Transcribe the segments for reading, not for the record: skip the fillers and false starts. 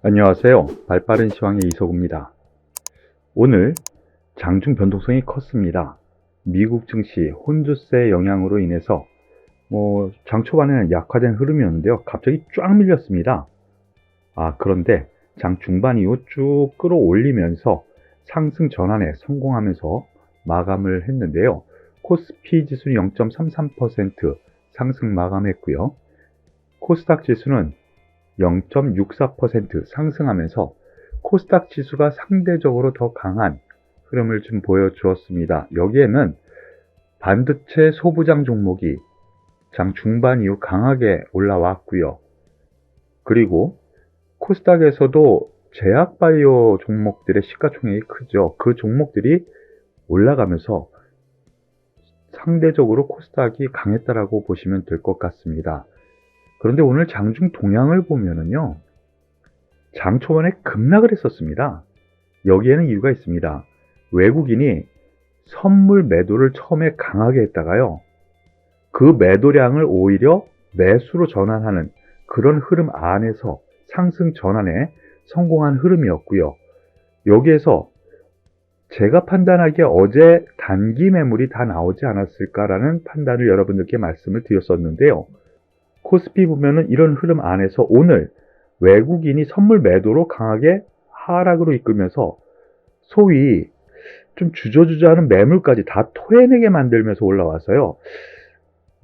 안녕하세요. 발빠른 시황의 이석우입니다. 오늘 장중 변동성이 컸습니다. 미국 증시 혼조세 영향으로 인해서 장 초반에는 약화된 흐름이었는데요. 갑자기 쫙 밀렸습니다. 그런데 장 중반 이후 쭉 끌어올리면서 상승 전환에 성공하면서 마감을 했는데요. 코스피 지수는 0.33% 상승 마감했고요. 코스닥 지수는 0.64% 상승하면서 코스닥 지수가 상대적으로 더 강한 흐름을 좀 보여주었습니다. 여기에는 반도체 소부장 종목이 장 중반 이후 강하게 올라왔고요. 그리고 코스닥에서도 제약바이오 종목들의 시가총액이 크죠. 그 종목들이 올라가면서 상대적으로 코스닥이 강했다라고 보시면 될 것 같습니다. 그런데 오늘 장중 동향을 보면은요, 장 초반에 급락을 했었습니다. 여기에는 이유가 있습니다. 외국인이 선물 매도를 처음에 강하게 했다가요, 그 매도량을 오히려 매수로 전환하는 그런 흐름 안에서 상승 전환에 성공한 흐름이었고요. 여기에서 제가 판단하기에 어제 단기 매물이 다 나오지 않았을까라는 판단을 여러분들께 말씀을 드렸었는데요. 코스피 보면은 이런 흐름 안에서 오늘 외국인이 선물 매도로 강하게 하락으로 이끌면서 소위 좀 주저주저하는 매물까지 다 토해내게 만들면서 올라와서요.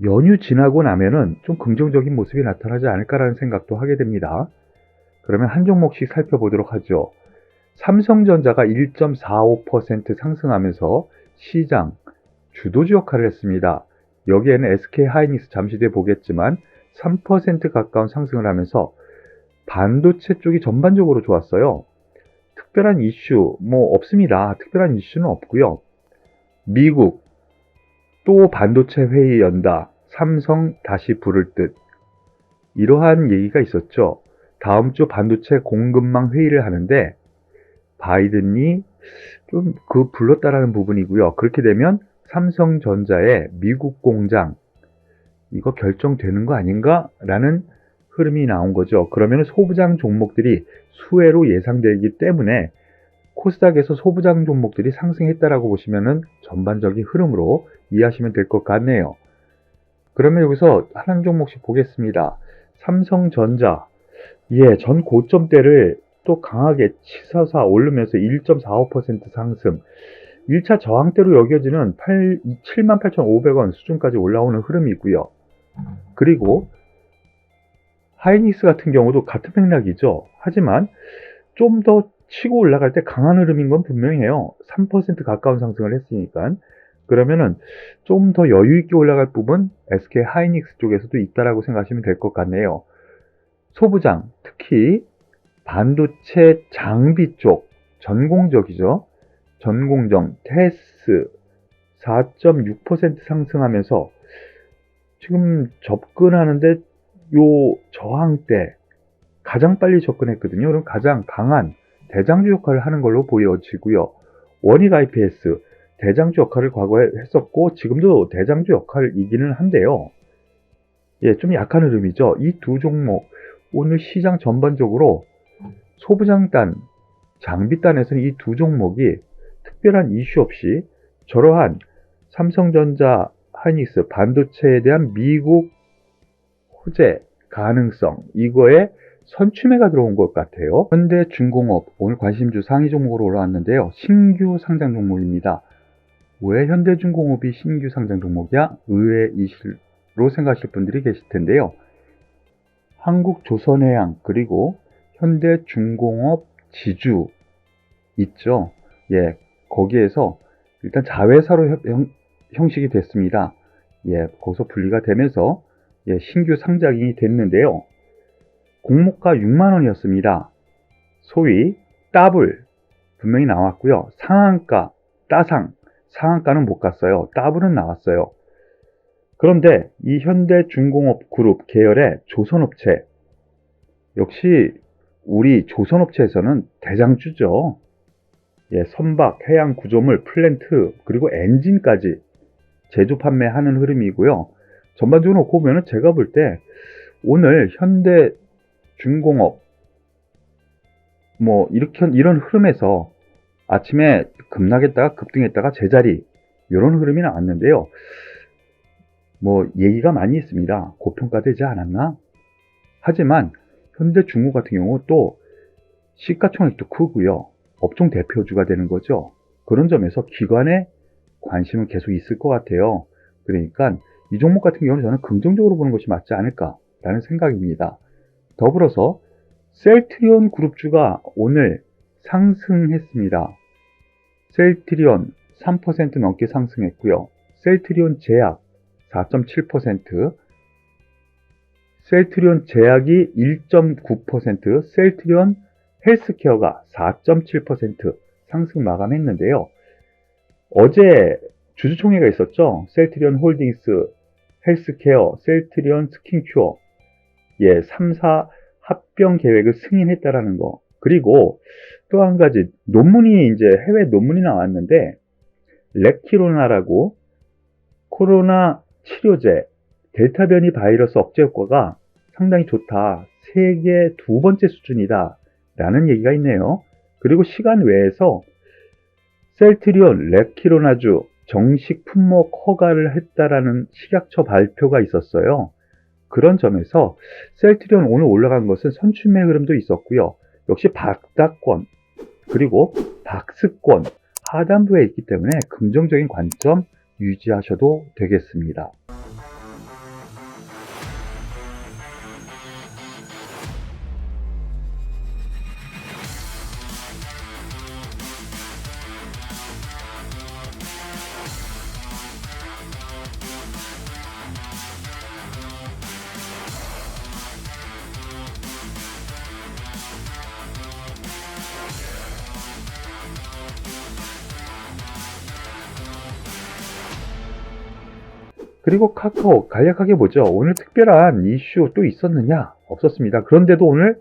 연휴 지나고 나면은 좀 긍정적인 모습이 나타나지 않을까라는 생각도 하게 됩니다. 그러면 한 종목씩 살펴보도록 하죠. 삼성전자가 1.45% 상승하면서 시장 주도주 역할을 했습니다. 여기에는 SK하이닉스 잠시 뒤에 보겠지만 3% 가까운 상승을 하면서 반도체 쪽이 전반적으로 좋았어요. 특별한 이슈 없습니다. 특별한 이슈는 없고요. 미국 또 반도체 회의 연다. 삼성 다시 부를 듯. 이러한 얘기가 있었죠. 다음 주 반도체 공급망 회의를 하는데 바이든이 좀 불렀다라는 부분이고요. 그렇게 되면 삼성전자의 미국 공장 이거 결정되는 거 아닌가? 라는 흐름이 나온 거죠. 그러면 소부장 종목들이 수혜로 예상되기 때문에 코스닥에서 소부장 종목들이 상승했다라고 보시면은 전반적인 흐름으로 이해하시면 될 것 같네요. 그러면 여기서 한 종목씩 보겠습니다. 삼성전자, 전 고점대를 또 강하게 치솟아 오르면서 1.45% 상승, 1차 저항대로 여겨지는 78,500원 수준까지 올라오는 흐름이고요. 그리고 하이닉스 같은 경우도 같은 맥락이죠. 하지만 좀 더 치고 올라갈 때 강한 흐름인 건 분명해요. 3% 가까운 상승을 했으니까. 그러면은 좀 더 여유 있게 올라갈 부분 SK 하이닉스 쪽에서도 있다라고 생각하시면 될 것 같네요. 소부장, 특히 반도체 장비 쪽 전공적이죠. 전공정 테스 4.6% 상승하면서 지금 접근하는데 요 저항대 가장 빨리 접근했거든요. 그럼 가장 강한 대장주 역할을 하는 걸로 보여지고요. 원익 IPS 대장주 역할을 과거에 했었고 지금도 대장주 역할이기는 한데요. 좀 약한 흐름이죠. 이 두 종목 오늘 시장 전반적으로 소부장단, 장비단에서는 이 두 종목이 특별한 이슈 없이 저러한 삼성전자, 하이닉스 반도체에 대한 미국 호재 가능성 이거에 선취매가 들어온 것 같아요. 현대중공업 오늘 관심주 상위 종목으로 올라왔는데요. 신규 상장 종목입니다. 왜 현대중공업이 신규 상장 종목이야? 의외 이슈로 생각하실 분들이 계실 텐데요. 한국조선해양 그리고 현대중공업 지주 있죠. 거기에서 일단 자회사로 형식이 됐습니다. 거기서 분리가 되면서 신규 상장이 됐는데요. 공모가 6만원이었습니다. 소위 더블 분명히 나왔고요. 상한가, 상한가는 못 갔어요. 더블은 나왔어요. 그런데 이 현대중공업 그룹 계열의 조선업체 역시 우리 조선업체에서는 대장주죠. 선박, 해양 구조물, 플랜트 그리고 엔진까지 제조 판매하는 흐름이고요. 전반적으로 놓고 보면 제가 볼 때 오늘 현대중공업 뭐 이런 흐름에서 아침에 급락했다가 급등했다가 제자리 이런 흐름이 나왔는데요. 뭐 얘기가 많이 있습니다. 고평가되지 않았나? 하지만 현대중공 같은 경우 또 시가총액도 크고요. 업종 대표주가 되는 거죠. 그런 점에서 기관의 관심은 계속 있을 것 같아요. 그러니까 이 종목 같은 경우는 저는 긍정적으로 보는 것이 맞지 않을까라는 생각입니다. 더불어서 셀트리온 그룹주가 오늘 상승했습니다. 셀트리온 3% 넘게 상승했고요. 셀트리온 제약 4.7%, 셀트리온 제약이 1.9%, 셀트리온 헬스케어가 4.7% 상승 마감했는데요. 어제 주주총회가 있었죠. 셀트리온 홀딩스, 헬스케어, 셀트리온 스킨큐어 3사 합병 계획을 승인했다라는 거. 그리고 또 한 가지 논문이 이제 해외 논문이 나왔는데 렉키로나라고 코로나 치료제 델타 변이 바이러스 억제 효과가 상당히 좋다. 세계 두 번째 수준이다. 라는 얘기가 있네요. 그리고 시간 외에서 셀트리온 렉키로나주 정식 품목 허가를 했다라는 식약처 발표가 있었어요. 그런 점에서 셀트리온 오늘 올라간 것은 선출매 흐름도 있었고요. 역시 박다권 그리고 박스권 하단부에 있기 때문에 긍정적인 관점 유지하셔도 되겠습니다. 그리고 카카오 간략하게 보죠. 오늘 특별한 이슈 또 있었느냐? 없었습니다. 그런데도 오늘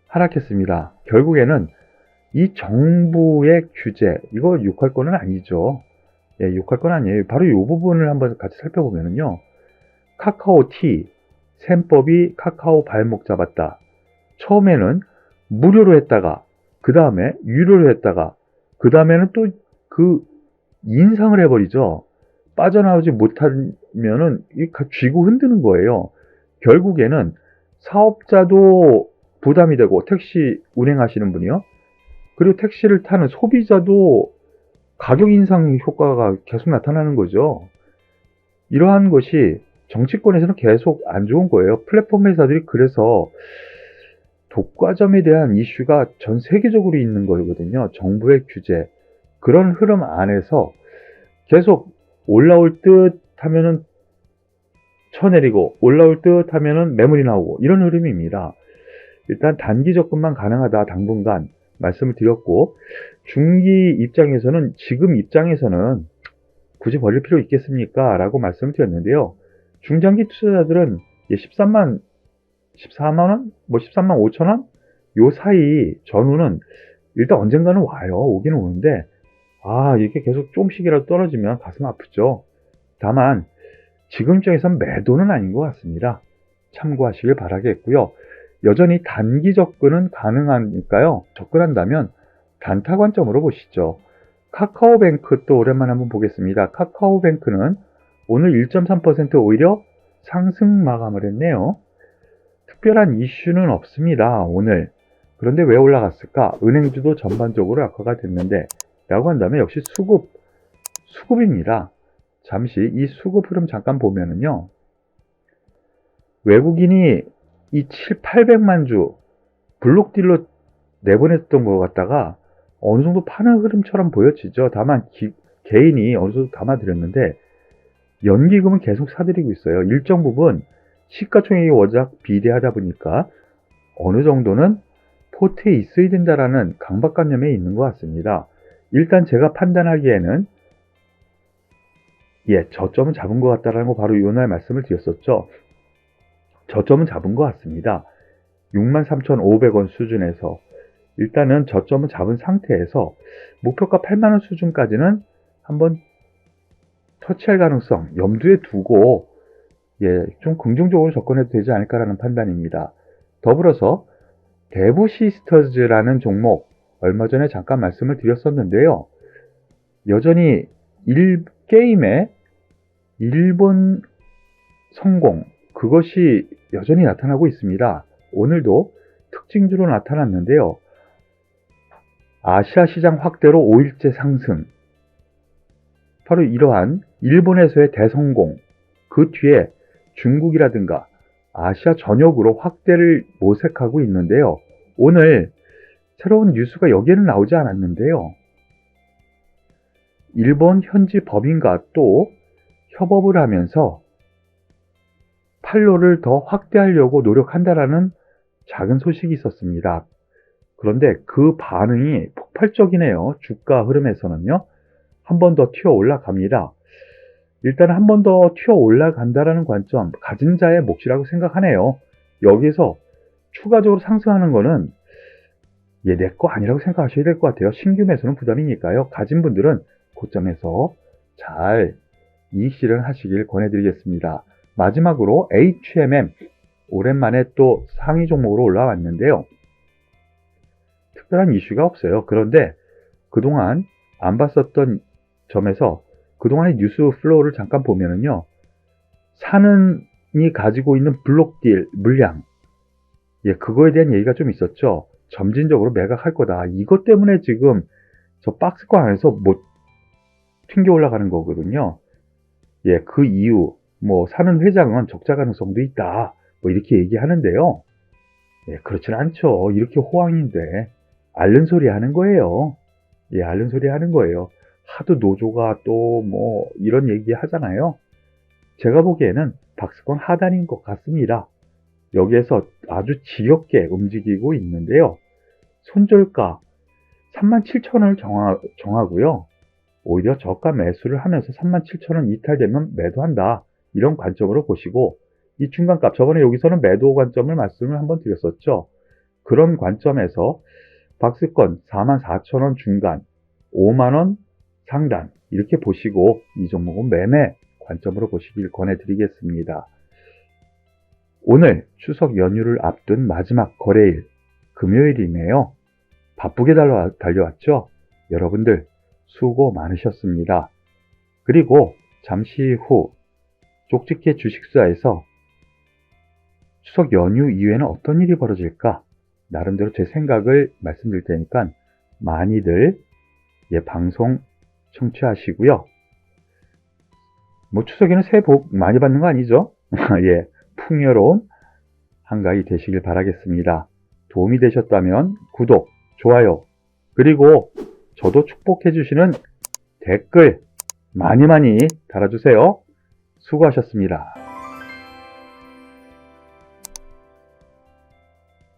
하락했습니다. 결국에는 이 정부의 규제, 이거 욕할 거는 아니죠. 욕할 건 아니에요. 바로 이 부분을 한번 같이 살펴보면요. 카카오티, 셈법이 카카오 발목 잡았다. 처음에는 무료로 했다가, 그 다음에 유료로 했다가, 그 다음에는 또 그 인상을 해버리죠. 빠져나오지 못하면은 쥐고 흔드는 거예요. 결국에는 사업자도 부담이 되고 택시 운행하시는 분이요. 그리고 택시를 타는 소비자도 가격 인상 효과가 계속 나타나는 거죠. 이러한 것이 정치권에서는 계속 안 좋은 거예요. 플랫폼 회사들이 그래서 독과점에 대한 이슈가 전 세계적으로 있는 거거든요. 정부의 규제. 그런 흐름 안에서 계속 올라올 듯 하면은 쳐내리고 올라올 듯 하면은 매물이 나오고 이런 흐름입니다. 일단 단기 접근만 가능하다 당분간 말씀을 드렸고 중기 입장에서는 지금 입장에서는 굳이 벌릴 필요 있겠습니까? 라고 말씀을 드렸는데요. 중장기 투자자들은 14만원? 뭐 13만 5천원? 요 사이 전후는 일단 언젠가는 와요. 오기는 오는데 이게 계속 조금씩이라도 떨어지면 가슴 아프죠. 다만 지금 입장에서는 매도는 아닌 것 같습니다. 참고하시길 바라겠고요. 여전히 단기 접근은 가능하니까요. 접근한다면 단타 관점으로 보시죠. 카카오뱅크 또 오랜만에 한번 보겠습니다. 카카오뱅크는 오늘 1.3% 오히려 상승 마감을 했네요. 특별한 이슈는 없습니다. 오늘. 그런데 왜 올라갔을까? 은행주도 전반적으로 악화가 됐는데 라고 한다면 역시 수급입니다. 잠시 이 수급 흐름 잠깐 보면은요. 외국인이 이 800만 주 블록딜로 내보냈던 것 같다가 어느 정도 파는 흐름처럼 보여지죠. 다만 개인이 어느 정도 담아드렸는데 연기금은 계속 사들이고 있어요. 일정 부분 시가총액이 워낙 비대하다 보니까 어느 정도는 포트에 있어야 된다라는 강박관념에 있는 것 같습니다. 일단 제가 판단하기에는 저점은 잡은 것 같다라는 거 바로 요날 말씀을 드렸었죠. 저점은 잡은 것 같습니다. 63,500원 수준에서 일단은 저점은 잡은 상태에서 목표가 8만원 수준까지는 한번 터치할 가능성 염두에 두고 좀 긍정적으로 접근해도 되지 않을까라는 판단입니다. 더불어서 대부 시스터즈라는 종목 얼마 전에 잠깐 말씀을 드렸었는데요. 여전히 게임의 일본 성공, 그것이 여전히 나타나고 있습니다. 오늘도 특징주로 나타났는데요. 아시아 시장 확대로 5일째 상승. 바로 이러한 일본에서의 대성공, 그 뒤에 중국이라든가 아시아 전역으로 확대를 모색하고 있는데요. 오늘 새로운 뉴스가 여기에는 나오지 않았는데요. 일본 현지 법인과 또 협업을 하면서 판로를 더 확대하려고 노력한다라는 작은 소식이 있었습니다. 그런데 그 반응이 폭발적이네요. 주가 흐름에서는요. 한 번 더 튀어 올라갑니다. 일단 한 번 더 튀어 올라간다라는 관점, 가진 자의 몫이라고 생각하네요. 여기서 추가적으로 상승하는 거는 내 거 아니라고 생각하셔야 될 것 같아요. 신규 매수는 부담이니까요. 가진 분들은 고점에서 잘 이익 실현하시길 권해드리겠습니다. 마지막으로 HMM, 오랜만에 또 상위 종목으로 올라왔는데요. 특별한 이슈가 없어요. 그런데 그동안 안 봤었던 점에서 그동안의 뉴스 플로우를 잠깐 보면은요, 산은이 가지고 있는 블록딜 물량, 그거에 대한 얘기가 좀 있었죠. 점진적으로 매각할 거다. 이것 때문에 지금 저 박스권 안에서 못 튕겨 올라가는 거거든요. 그 이유, 사는 회장은 적자 가능성도 있다. 이렇게 얘기하는데요. 그렇지는 않죠. 이렇게 호황인데 앓는 소리 하는 거예요. 앓는 소리 하는 거예요. 하도 노조가 또 이런 얘기 하잖아요. 제가 보기에는 박스권 하단인 것 같습니다. 여기에서 아주 지겹게 움직이고 있는데요. 손절가 37,000원을 정하고요. 오히려 저가 매수를 하면서 37,000원 이탈되면 매도한다. 이런 관점으로 보시고, 이 중간값, 저번에 여기서는 매도 관점을 말씀을 한번 드렸었죠. 그런 관점에서 박스권 44,000원 중간, 5만원 상단 이렇게 보시고 이 종목은 매매 관점으로 보시길 권해드리겠습니다. 오늘 추석 연휴를 앞둔 마지막 거래일 금요일이네요. 바쁘게 달려왔죠? 여러분들 수고 많으셨습니다. 그리고 잠시 후 쪽집게 주식수사에서 추석 연휴 이후에는 어떤 일이 벌어질까? 나름대로 제 생각을 말씀드릴 테니까 많이들 방송 청취하시고요. 추석에는 새해 복 많이 받는 거 아니죠? 풍요로운 한가위 되시길 바라겠습니다. 도움이 되셨다면 구독, 좋아요, 그리고 저도 축복해 주시는 댓글 많이 달아주세요. 수고하셨습니다.